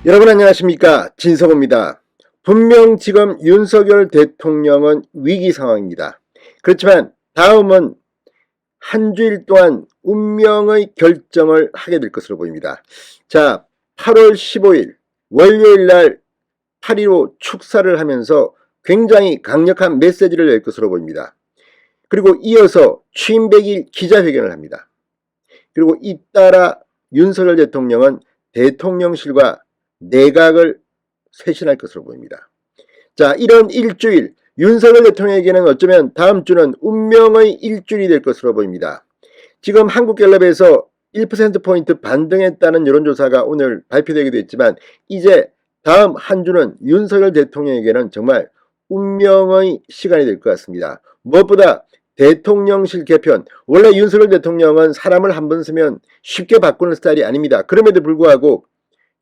여러분 안녕하십니까, 진성호입니다. 분명 지금 윤석열 대통령은 위기 상황입니다. 그렇지만 다음은 한 주일 동안 운명의 결정을 하게 될 것으로 보입니다. 자, 8월 15일 월요일 날 8.15 축사를 하면서 굉장히 강력한 메시지를 낼 것으로 보입니다. 그리고 이어서 취임 100일 기자회견을 합니다. 그리고 잇따라 윤석열 대통령은 대통령실과 내각을 쇄신할 것으로 보입니다. 자, 이런 일주일, 윤석열 대통령에게는 어쩌면 다음 주는 운명의 일주일이 될 것으로 보입니다. 지금 한국갤럽에서 1%포인트 반등했다는 여론조사가 오늘 발표되기도 했지만 이제 다음 한 주는 윤석열 대통령에게는 정말 운명의 시간이 될 것 같습니다. 무엇보다 대통령실 개편, 원래 윤석열 대통령은 사람을 한 번 쓰면 쉽게 바꾸는 스타일이 아닙니다. 그럼에도 불구하고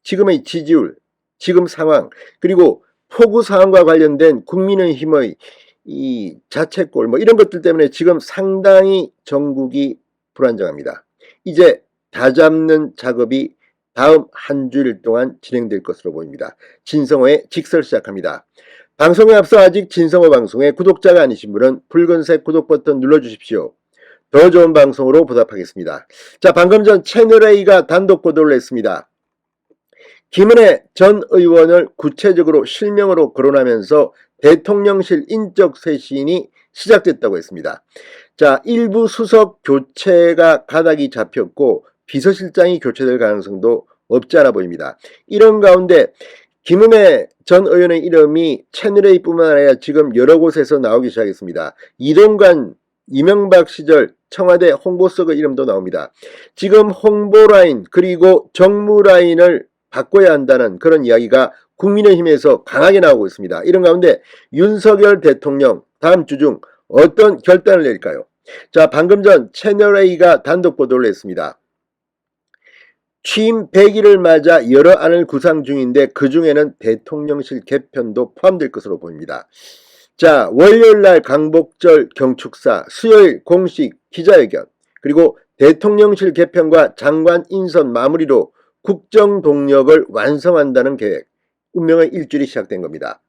지금의 지지율, 지금 상황, 그리고 폭우 상황과 관련된 국민의힘의 이 자책골 이런 것들 때문에 지금 상당히 전국이 불안정합니다. 이제 다잡는 작업이 다음 한 주일 동안 진행될 것으로 보입니다. 진성호의 직설 시작합니다. 방송에 앞서 아직 진성호 방송의 구독자가 아니신 분은 붉은색 구독 버튼 눌러주십시오. 더 좋은 방송으로 보답하겠습니다. 자, 방금 전 채널A가 단독 보도를 했습니다. 김은혜 전 의원을 구체적으로 실명으로 거론하면서 대통령실 인적 쇄신이 시작됐다고 했습니다. 자, 일부 수석 교체가 가닥이 잡혔고 비서실장이 교체될 가능성도 없지 않아 보입니다. 이런 가운데 김은혜 전 의원의 이름이 채널A뿐만 아니라 지금 여러 곳에서 나오기 시작했습니다. 이동관 이명박 시절 청와대 홍보석의 이름도 나옵니다. 지금 홍보라인 그리고 정무라인을 바꿔야 한다는 그런 이야기가 국민의힘에서 강하게 나오고 있습니다. 이런 가운데 윤석열 대통령 다음 주 중 어떤 결단을 낼까요? 자, 방금 전 채널A가 단독 보도를 했습니다. 취임 100일을 맞아 여러 안을 구상 중인데 그 중에는 대통령실 개편도 포함될 것으로 보입니다. 자, 월요일날 강복절 경축사, 수요일 공식 기자회견, 그리고 대통령실 개편과 장관 인선 마무리로 국정 동력을 완성한다는 계획, 운명의 일주일이 시작된 겁니다.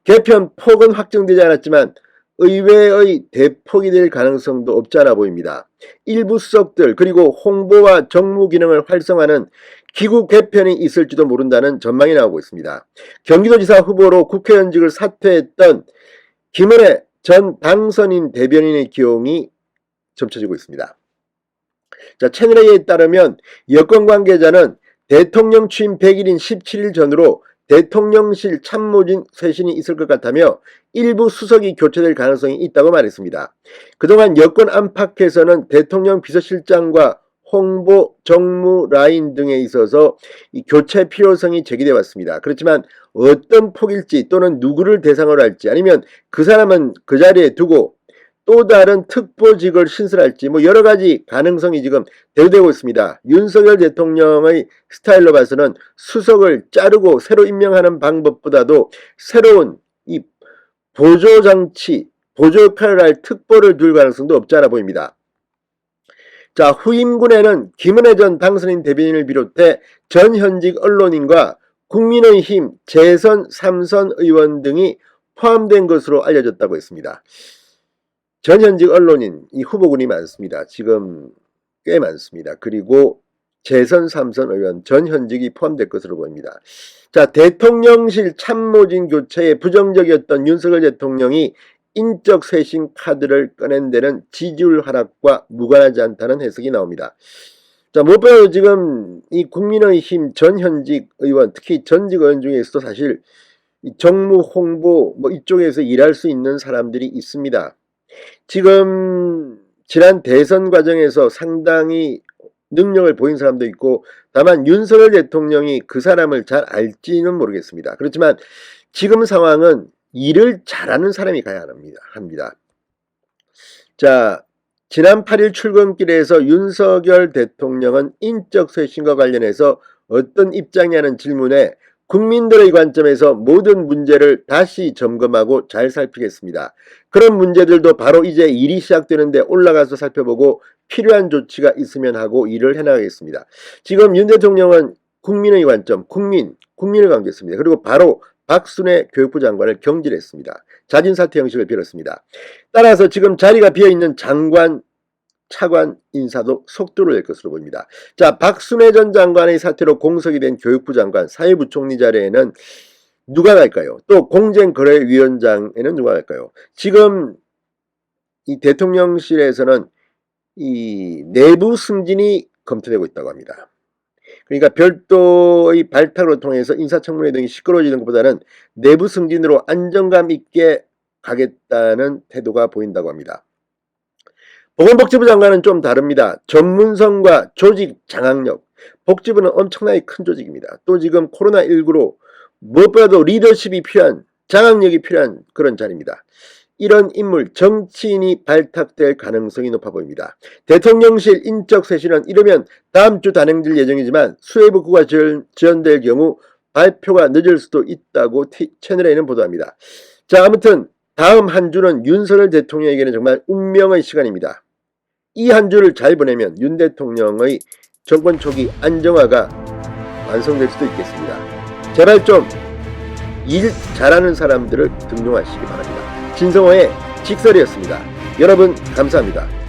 개편 폭은 확정되지 않았지만 의회의 대폭이 될 가능성도 없지 않아 보입니다. 일부 수석들 그리고 홍보와 정무 기능을 활성화하는 기구 개편이 있을지도 모른다는 전망이 나오고 있습니다. 경기도지사 후보로 국회의원직을 사퇴했던 김은혜 전 당선인 대변인의 기용이 점쳐지고 있습니다. 자, 채널A에 따르면 여권 관계자는 대통령 취임 100일인 17일 전으로 대통령실 참모진 쇄신이 있을 것 같다며 일부 수석이 교체될 가능성이 있다고 말했습니다. 그동안 여권 안팎에서는 대통령 비서실장과 홍보, 정무 라인 등에 있어서 이 교체 필요성이 제기되어 왔습니다. 그렇지만 어떤 폭일지 또는 누구를 대상으로 할지 아니면 그 사람은 그 자리에 두고 또 다른 특보직을 신설할지 여러 가지 가능성이 지금 대두되고 있습니다. 윤석열 대통령의 스타일로 봐서는 수석을 자르고 새로 임명하는 방법보다도 새로운 이 보조장치, 보조 역할을 할 특보를 둘 가능성도 없지 않아 보입니다. 자, 후임군에는 김은혜 전 당선인 대변인을 비롯해 전 현직 언론인과 국민의힘 재선 3선 의원 등이 포함된 것으로 알려졌다고 했습니다. 전 현직 언론인 이 후보군이 많습니다. 지금 꽤 많습니다. 그리고 재선 3선 의원 전 현직이 포함될 것으로 보입니다. 자, 대통령실 참모진 교체에 부정적이었던 윤석열 대통령이 인적 쇄신 카드를 꺼낸 데는 지지율 하락과 무관하지 않다는 해석이 나옵니다. 자, 무엇보다도 지금 이 국민의힘 전 현직 의원, 특히 전직 의원 중에서도 사실 정무 홍보 이쪽에서 일할 수 있는 사람들이 있습니다. 지금 지난 대선 과정에서 상당히 능력을 보인 사람도 있고 다만 윤석열 대통령이 그 사람을 잘 알지는 모르겠습니다. 그렇지만 지금 상황은 일을 잘하는 사람이 가야 합니다. 자, 지난 8일 출근길에서 윤석열 대통령은 인적 쇄신과 관련해서 어떤 입장이냐는 질문에 국민들의 관점에서 모든 문제를 다시 점검하고 잘 살피겠습니다. 그런 문제들도 바로 이제 일이 시작되는데 올라가서 살펴보고 필요한 조치가 있으면 하고 일을 해나가겠습니다. 지금 윤 대통령은 국민의 관점, 국민을 강조했습니다. 그리고 바로 박순애 교육부 장관을 경질했습니다. 자진 사퇴 형식을 빌었습니다. 따라서 지금 자리가 비어있는 장관, 차관 인사도 속도를 낼 것으로 보입니다. 자, 박순애 전 장관의 사퇴로 공석이 된 교육부 장관, 사회부총리 자리에는 누가 갈까요? 또 공정거래위원장에는 누가 갈까요? 지금 이 대통령실에서는 이 내부 승진이 검토되고 있다고 합니다. 그러니까 별도의 발탁으로 통해서 인사청문회 등이 시끄러워지는 것보다는 내부 승진으로 안정감 있게 가겠다는 태도가 보인다고 합니다. 보건복지부 장관은 좀 다릅니다. 전문성과 조직 장악력. 복지부는 엄청나게 큰 조직입니다. 또 지금 코로나19로 무엇보다도 리더십이 필요한, 장악력이 필요한 그런 자리입니다. 이런 인물, 정치인이 발탁될 가능성이 높아 보입니다. 대통령실 인적 쇄신은 이르면 다음 주 단행될 예정이지만 수혜부구가 지연될 경우 발표가 늦을 수도 있다고 채널A는 보도합니다. 자, 아무튼 다음 한 주는 윤석열 대통령에게는 정말 운명의 시간입니다. 이 한 주를 잘 보내면 윤 대통령의 정권 초기 안정화가 완성될 수도 있겠습니다. 제발 좀 일 잘하는 사람들을 등용하시기 바랍니다. 진성호의 직설이었습니다. 여러분 감사합니다.